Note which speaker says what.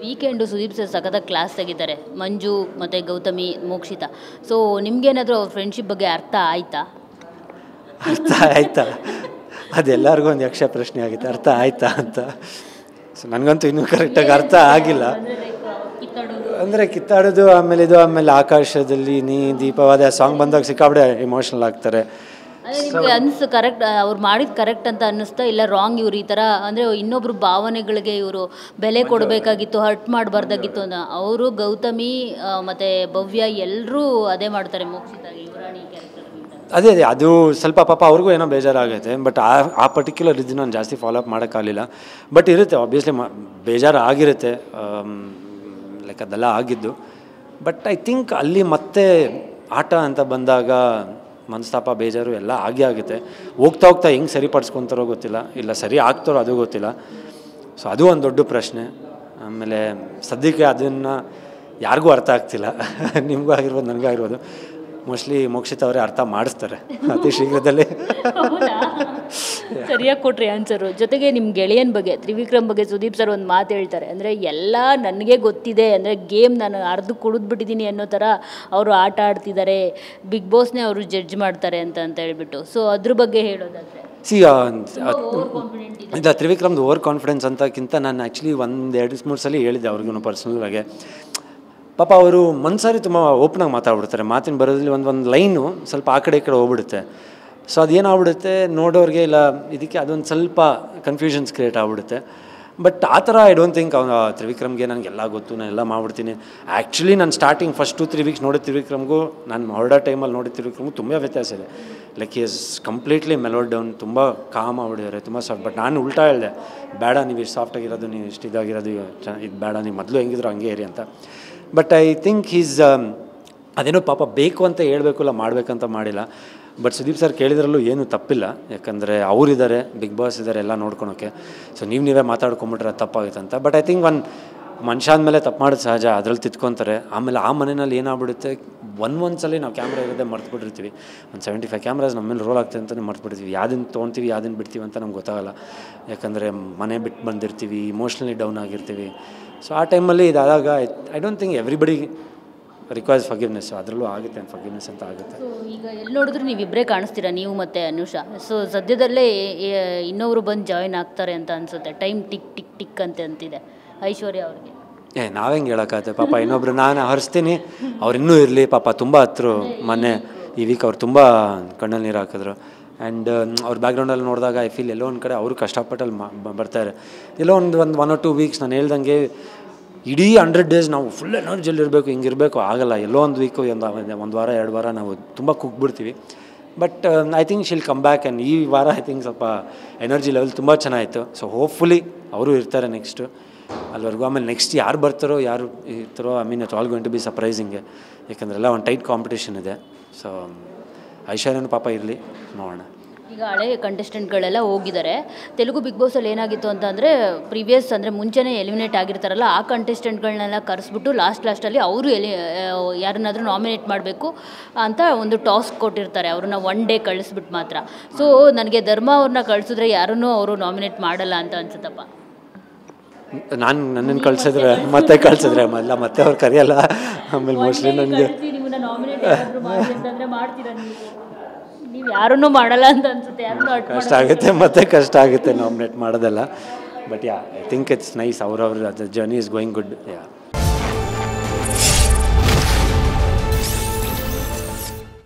Speaker 1: Weekend Sudeep sir ಸಖತ್ತಾಗಿ class ತೆಗಿತಾರೆ, ಮಂಜು ಮತ್ತು ಗೌತಮಿ, ಮೋಕ್ಷಿತಾ. ಸೊ ನಿಮಗೇನಾದರೂ ಅವ್ರ ಫ್ರೆಂಡ್ಶಿಪ್ ಬಗ್ಗೆ ಅರ್ಥ ಆಯ್ತಾ?
Speaker 2: ಅರ್ಥ ಆಯ್ತಾ ಅದೆಲ್ಲರಿಗೂ ಒಂದು ಯಕ್ಷ ಪ್ರಶ್ನೆ ಆಗಿದೆ, ಅರ್ಥ ಆಯ್ತಾ ಅಂತ. ಸೊ ನನಗಂತೂ ಇನ್ನೂ ಕರೆಕ್ಟಾಗಿ ಅರ್ಥ ಆಗಿಲ್ಲ. ಅಂದರೆ ಕಿತ್ತಾಡೋದು, ಆಮೇಲೆ ಆಕಾಶದಲ್ಲಿ ನೀ ದೀಪವಾದ ಸಾಂಗ್ ಬಂದಾಗ ಸಿಕ್ಕಾಬಿಡೆ ಎಮೋಷ್ನಲ್ ಆಗ್ತಾರೆ.
Speaker 1: ನಿಮಗೆ ಅನಿಸ್ತು ಕರೆಕ್ಟ್ ಅವ್ರು ಮಾಡಿದ್ದು ಕರೆಕ್ಟ್ ಅಂತ ಅನ್ನಿಸ್ತಾ, ಇಲ್ಲ ರಾಂಗ್ ಇವ್ರು ಈ ಥರ ಅಂದರೆ ಇನ್ನೊಬ್ರು ಭಾವನೆಗಳಿಗೆ ಇವರು ಬೆಲೆ ಕೊಡಬೇಕಾಗಿತ್ತು, ಹರ್ಟ್ ಮಾಡಬಾರ್ದಾಗಿತ್ತು ಅಂತ? ಅವರು ಗೌತಮಿ ಮತ್ತು ಭವ್ಯ ಎಲ್ಲರೂ ಅದೇ ಮಾಡ್ತಾರೆ, ಮೋಕ್ಷಿತ ಯುವರಾಣಿ ಕ್ಯಾರೆಕ್ಟರ್.
Speaker 2: ಅದೇ ಅದು ಸ್ವಲ್ಪ ಪಾಪ ಅವ್ರಿಗೂ ಏನೋ ಬೇಜಾರಾಗೈತೆ. ಬಟ್ ಆ ಪರ್ಟಿಕ್ಯುಲರ್ ಇದು ನಾನು ಜಾಸ್ತಿ ಫಾಲೋ ಅಪ್ ಮಾಡೋಕ್ಕಾಗಲಿಲ್ಲ. ಬಟ್ ಇರುತ್ತೆ ಆಬ್ವಿಯಸ್ಲಿ ಬೇಜಾರು ಆಗಿರುತ್ತೆ, ಲೈಕ್ ಅದೆಲ್ಲ ಆಗಿದ್ದು. ಬಟ್ ಐ ಥಿಂಕ್ ಅಲ್ಲಿ ಮತ್ತೆ ಆಟ ಅಂತ ಬಂದಾಗ ಮನಸ್ತಾಪ ಬೇಜಾರು ಎಲ್ಲ ಆಗುತ್ತೆ. ಹೋಗ್ತಾ ಹೆಂಗೆ ಸರಿಪಡಿಸ್ಕೊತಾರೋ ಗೊತ್ತಿಲ್ಲ, ಇಲ್ಲ ಸರಿ ಆಗ್ತಾರೋ ಅದು ಗೊತ್ತಿಲ್ಲ. ಸೊ ಅದು ಒಂದು ದೊಡ್ಡ ಪ್ರಶ್ನೆ. ಆಮೇಲೆ ಸದ್ಯಕ್ಕೆ ಅದನ್ನು ಯಾರಿಗೂ ಅರ್ಥ ಆಗ್ತಿಲ್ಲ, ನಿಮಗೂ ಆಗಿರ್ಬೋದು ನನಗೂ ಆಗಿರ್ಬೋದು. ಮೋಸ್ಟ್ಲಿ ಮೋಕ್ಷಿತ ಅವರೇ ಅರ್ಥ ಮಾಡಿಸ್ತಾರೆ ಅತಿ ಶೀಘ್ರದಲ್ಲಿ.
Speaker 1: ಸರಿಯಾಗಿ ಕೊಟ್ರಿ ಆನ್ಸರು. ಜೊತೆಗೆ ನಿಮ್ಮ ಗೆಳೆಯನ ಬಗ್ಗೆ, ತ್ರಿವಿಕ್ರಮ್ ಬಗ್ಗೆ ಸುದೀಪ್ ಸರ್ ಒಂದು ಮಾತು ಹೇಳ್ತಾರೆ, ಅಂದರೆ ಎಲ್ಲ ನನಗೆ ಗೊತ್ತಿದೆ, ಅಂದರೆ ಗೇಮ್ ನಾನು ಅರ್ಧ ಕುಡಿದ್ಬಿಟ್ಟಿದ್ದೀನಿ ಅನ್ನೋ ಥರ ಅವರು ಆಟ ಆಡ್ತಿದ್ದಾರೆ, ಬಿಗ್ ಬಾಸ್ನೇ ಅವರು ಜಡ್ಜ್ ಮಾಡ್ತಾರೆ ಅಂತ ಹೇಳ್ಬಿಟ್ಟು. ಸೊ ಅದ್ರ ಬಗ್ಗೆ ಹೇಳೋದಾದರೆ
Speaker 2: ಇದು ತ್ರಿವಿಕ್ರಮ್ದು ಓವರ್ ಕಾನ್ಫಿಡೆನ್ಸ್ ಅಂತಕ್ಕಿಂತ ನಾನು ಆ್ಯಕ್ಚುಲಿ 1-2-3 ಸಲ ಹೇಳಿದ್ದೆ ಅವ್ರಿಗೂ ಪರ್ಸ್ನಲಾಗೆ. ಪಾಪ ಅವರು ಮನ್ಸಾರಿ ತುಂಬ ಓಪನಾಗಿ ಮಾತಾಡ್ಬಿಡ್ತಾರೆ. ಮಾತಿನ ಬರೋದ್ರಲ್ಲಿ ಒಂದು ಲೈನು ಸ್ವಲ್ಪ ಆ ಕಡೆ ಈ ಕಡೆ ಹೋಗ್ಬಿಡುತ್ತೆ. ಸೊ ಅದೇನಾಗ್ಬಿಡುತ್ತೆ ನೋಡೋರಿಗೆ, ಇಲ್ಲ ಇದಕ್ಕೆ ಅದೊಂದು ಸ್ವಲ್ಪ ಕನ್ಫ್ಯೂಷನ್ಸ್ ಕ್ರಿಯೇಟ್ ಆಗ್ಬಿಡುತ್ತೆ. ಬಟ್ ಆ ಥರ ಐ ಡೋಂಟ್ ಥಿಂಕ್ ತ್ರಿವಿಕ್ರಮ್ಗೆ ನನಗೆಲ್ಲ ಗೊತ್ತು, ನಾನು ಎಲ್ಲ ಮಾಡ್ಬಿಡ್ತೀನಿ. ಆ್ಯಕ್ಚುಲಿ ನಾನು ಸ್ಟಾರ್ಟಿಂಗ್ ಫಸ್ಟ್ 2-3 ವೀಕ್ಸ್ ನೋಡಿದ ತ್ರಿವಿಕ್ರಮ್ಗೂ ನಾನು ಹೊರಡೋ ಟೈಮಲ್ಲಿ ನೋಡಿದ ತ್ರಿವಿಕ್ರಮ್ಗೂ ತುಂಬ ವ್ಯತ್ಯಾಸ ಇದೆ. ಲೈಕ್ ಈಸ್ ಕಂಪ್ಲೀಟ್ಲಿ ಮೆಲೋಡ್ ಡೌನ್, ತುಂಬ ಕಾಮ್ ಆಗ್ಬಿಟ್ಟಿದ್ದಾರೆ, ತುಂಬ ಸಾಫ್ಟ್. ಬಟ್ ನಾನು ಉಲ್ಟಾ ಹೇಳಿದೆ, ಬೇಡ ನೀವು ಇಷ್ಟು ಸಾಫ್ಟಾಗಿರೋದು, ನೀವು ಇಷ್ಟು ಇದಾಗಿರೋದು ಇದು ಬೇಡ, ನೀವು ಮೊದಲು ಹೆಂಗಿದ್ರು ಹಂಗೆ ಇರಿ ಅಂತ. ಬಟ್ ಐ ಥಿಂಕ್ ಈಸ್ ಅದೇನೋ ಪಾಪ ಬೇಕು ಅಂತ ಹೇಳಬೇಕು, ಇಲ್ಲ ಮಾಡಬೇಕಂತ ಮಾಡಿಲ್ಲ. ಬಟ್ ಸುದೀಪ್ ಸರ್ ಕೇಳಿದ್ರಲ್ಲೂ ಏನೂ ತಪ್ಪಿಲ್ಲ, ಯಾಕಂದರೆ ಅವರಿದ್ದಾರೆ, ಬಿಗ್ ಬಾಸ್ ಇದ್ದಾರೆ, ಎಲ್ಲ ನೋಡ್ಕೊಳೋಕ್ಕೆ. ಸೊ ನೀವೇ ಮಾತಾಡ್ಕೊಂಬಿಟ್ರೆ ಅದು ತಪ್ಪಾಗುತ್ತೆ ಅಂತ. ಬಟ್ ಐ ಥಿಂಕ್ ಒಂದು ಮನುಷ್ಯ ಅಂದಮೇಲೆ ತಪ್ಪು ಮಾಡೋದು ಸಹಜ, ಅದ್ರಲ್ಲಿ ತಿದ್ಕೊತಾರೆ. ಆಮೇಲೆ ಆ ಮನೆಯಲ್ಲಿ ಏನಾಗ್ಬಿಡುತ್ತೆ, ಒಂದ್ಸಲ ನಾವು ಕ್ಯಾಮ್ರಾ ಇರೋದೇ ಮರ್ತ್ಬಿಟ್ಟಿರ್ತೀವಿ. ಒಂದು 75 ಕ್ಯಾಮ್ರಾಸ್ ನಮ್ಮ ಮೇಲೆ ರೋಲ್ ಆಗ್ತದೆ ಅಂತಲೇ ಮರ್ತ್ಬಿಡ್ತೀವಿ. ಯಾವುದನ್ನು ತೊಗೊತೀವಿ ಯಾವುದನ್ನು ಬಿಡ್ತೀವಿ ಅಂತ ನಮ್ಗೆ ಗೊತ್ತಾಗಲ್ಲ, ಯಾಕಂದರೆ ಮನೆ ಬಿಟ್ಟು ಬಂದಿರ್ತೀವಿ, ಇಮೋಷ್ನಲಿ ಡೌನ್ ಆಗಿರ್ತೀವಿ. ಸೊ ಆ ಟೈಮಲ್ಲಿ ಇದಾದಾಗ I don't think everybody requires forgiveness. ಅದರಲ್ಲೂ ಆಗುತ್ತೆ ಫರ್ಗಿವ್ನೆಸ್ ಅಂತ ಆಗುತ್ತೆ.
Speaker 1: ಸೊ ಈಗ ಎಲ್ಲಿ ನೋಡಿದ್ರು ನೀವಿಬ್ಬರೇ ಕಾಣಿಸ್ತೀರಾ, ನೀವು ಮತ್ತು ಅನುಷಾ. ಸೊ ಸದ್ಯದಲ್ಲೇ ಇನ್ನೊಬ್ರು ಬಂದು ಜಾಯಿನ್ ಆಗ್ತಾರೆ ಅಂತ ಅನಿಸುತ್ತೆ. ಟೈಮ್ ಟಿಕ್ ಟಿಕ್ ಟಿಕ್ ಅಂತಿದೆ ಐಶ್ವರ್ಯ ಅವ್ರಿಗೆ.
Speaker 2: ನಾವೆಂಗೆ ಹೇಳೋಕ್ಕಾಗುತ್ತೆ, ಪಾಪ ಇನ್ನೊಬ್ರು ನಾನು ಹರಿಸ್ತೀನಿ, ಅವ್ರು ಇನ್ನೂ ಇರಲಿ. ಪಾಪ ತುಂಬ ಹತ್ರ ಮೊನ್ನೆ ಈ ವೀಕ್ ಅವ್ರು ತುಂಬ ಕಣ್ಣಲ್ಲಿ ನೀರು ಹಾಕಿದ್ರು. ಆ್ಯಂಡ್ ಅವ್ರ ಬ್ಯಾಕ್ಗ್ರೌಂಡಲ್ಲಿ ನೋಡಿದಾಗ ಐ ಫೀಲ್ ಎಲ್ಲೋ ಒಂದು ಕಡೆ ಅವರು ಕಷ್ಟಪಟ್ಟಲ್ಲಿ ಬರ್ತಾರೆ. ಎಲ್ಲೋ ಒಂದು 1 or 2 ವೀಕ್ಸ್ ನಾನು ಹೇಳ್ದಂಗೆ ಇಡೀ 100 ಡೇಸ್ ನಾವು ಫುಲ್ ಎನರ್ಜಿಯಲ್ಲಿ ಇರಬೇಕು, ಹಿಂಗಿರಬೇಕು ಆಗಲ್ಲ. ಎಲ್ಲೋ ಒಂದು ವೀಕು, ಒಂದು ವಾರ 2 ವಾರ ನಾವು ತುಂಬ ಕುಗ್ಬಿಡ್ತೀವಿ. But I think she'll come back. And ಈ ವಾರ ಐ ಥಿಂಕ್ ಸ್ವಲ್ಪ ಎನರ್ಜಿ ಲೆವೆಲ್ ತುಂಬ ಚೆನ್ನಾಗಿತ್ತು. ಸೊ ಹೋಪ್ಫುಲಿ ಅವರು ಇರ್ತಾರೆ ನೆಕ್ಸ್ಟು ಅಲ್ಲಿವರೆಗೂ. ಆಮೇಲೆ ನೆಕ್ಸ್ಟ್ ಯಾರು ಬರ್ತಾರೋ ಯಾರು ಇರ್ತಾರೋ, I mean it's all going to be ಸರ್ಪ್ರೈಸಿಂಗೆ, ಯಾಕಂದರೆ ಎಲ್ಲ ಒಂದು ಟೈಟ್ ಕಾಂಪಿಟೇಷನ್ ಇದೆ. ಸೊ ಐಶ್ವರ್ಯನೂ ಪಾಪ ಇರಲಿ, ನೋಡೋಣ.
Speaker 1: ಈಗ ಹಳೆ ಕಂಟೆಸ್ಟೆಂಟ್ಗಳೆಲ್ಲ ಹೋಗಿದ್ದಾರೆ. ತೆಲುಗು ಬಿಗ್ ಬಾಸಲ್ಲಿ ಏನಾಗಿತ್ತು ಅಂತಂದರೆ, ಪ್ರೀವಿಯಸ್ ಅಂದರೆ ಮುಂಚೆನೇ ಎಲಿಮಿನೇಟ್ ಆಗಿರ್ತಾರಲ್ಲ, ಆ ಕಂಟೆಸ್ಟೆಂಟ್ಗಳನ್ನೆಲ್ಲ ಕರೆಸ್ಬಿಟ್ಟು ಲಾಸ್ಟಲ್ಲಿ ಅವರು ಯಾರನ್ನಾದರೂ ನಾಮಿನೇಟ್ ಮಾಡಬೇಕು ಅಂತ ಒಂದು ಟಾಸ್ಕ್ ಕೊಟ್ಟಿರ್ತಾರೆ. ಅವ್ರನ್ನ 1 ಡೇ ಕಳಿಸ್ಬಿಟ್ಟು ಮಾತ್ರ. ಸೊ ನನಗೆ ಧರ್ಮ ಅವ್ರನ್ನ ಕಳಿಸಿದ್ರೆ ಯಾರನ್ನೂ ಅವರು ನಾಮಿನೇಟ್ ಮಾಡಲ್ಲ ಅಂತ ಅನ್ಸುತ್ತಪ್ಪ.
Speaker 2: ನನ್ನನ್ನು ಕಳಿಸಿದ್ರೆ ಅಲ್ಲ, ಮತ್ತೆ ಅವ್ರು ಕರೆಯಲ್ಲ. ಆಮೇಲೆ ಮೋಸ್ಟ್ಲಿ ನನಗೆ
Speaker 1: ನಿಮ್ಮನ್ನ ನಾಮಿನೇಟ್ ಅಂತಂದರೆ ಮಾಡ್ತೀರಾ ನೀವು ಯಾರನ್ನೂ ಮಾಡಲ್ಲ ಅಂತ ಅನ್ಸುತ್ತೆ.
Speaker 2: ಕಷ್ಟ ಆಗುತ್ತೆ, ಮತ್ತೆ ಕಷ್ಟ ಆಗುತ್ತೆ ನಾಮಿನೇಟ್ ಮಾಡೋದೆಲ್ಲ. But I think it's nice. ಅವ್ರವ್ರ ಜರ್ನಿ ಇಸ್ ಗೋಯಿಂಗ್ ಗುಡ್.